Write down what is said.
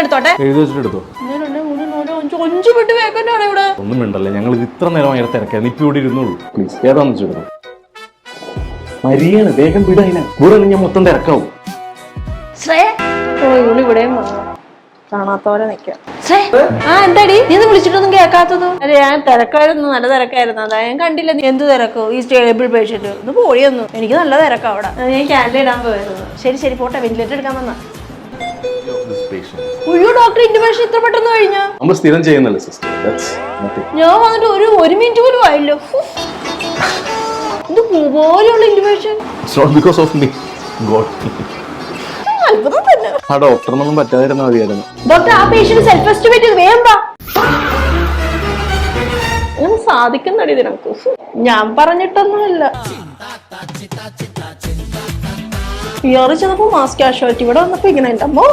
എടുത്തോട്ടെ. ഒന്നും മിണ്ടല്ലേ, ഞങ്ങൾ ഇത് ഇത്ര നേരം അയാൾ തിരക്കായിരുന്നു. ഇപ്പൊ ഇവിടെ ഇരുന്നുള്ളൂ. പ്ലീസ് ഏതാന്ന് വെച്ചെടുത്തു. മരിയാണ്, വേഗം വിട. ഇവിടെ ഞാൻ മൊത്തം തിരക്കാവും. ഇവിടെയും കാണാത്തോടെ നിക്കാം. എന്താടി നീ വിളിച്ചിട്ടൊന്നും കേൾക്കാത്തത്? അല്ലെ ഞാൻ തിരക്കായിരുന്നു, നല്ല തിരക്കായിരുന്നു. അതാ ഞാൻ കണ്ടില്ല. നീ എന്ത് തിരക്കോ ഈ സ്റ്റേബിൾ പേഷ്യന്റ് ഒന്ന് പോയൊന്നു. എനിക്ക് നല്ല തിരക്കാ അവിടെ. ഞാൻ ക്യാൻഡിൽ ഇടാൻ പോയിരുന്നു. ശരി പോട്ടെ, വെന്റിലേറ്റർ എടുക്കാൻ വന്ന. അയ്യോ ഡോക്ടർ, ഇന്റർവെൻഷൻ ഇത്ര പെട്ടെന്ന് കഴിഞ്ഞാ? നമ്മൾ സ്ഥിരം ചെയ്യുന്നല്ലേ സിസ്റ്റർ. ഞാൻ വന്നിട്ട് ഒരു മിനിറ്റ് പോലും ആയില്ലോ. ഇത് പോലെയുള്ള ഇന്റർവെൻഷൻ. അത്ഭുതം തന്നെ. ആ ഡോക്ടറിനൊന്നും പറ്റാതിരുന്ന മതിയായിരുന്നു. ഡോക്ടർ ആ പേഷ്യന്റ് സെൽഫ് എസ്റ്റിമേറ്റ് ചെയ്ത് വേണ്ട. അങ്ങനെ സാധിക്കുന്നടി ഇതിനൊക്കെ. ഞാൻ പറഞ്ഞിട്ടൊന്നുമില്ല. ഇയാറ് ചെന്നപ്പോ മാസ് കാഷ്വാലിറ്റി, ഇവിടെ വന്നപ്പോ ഇങ്ങനെ ഉണ്ടോ?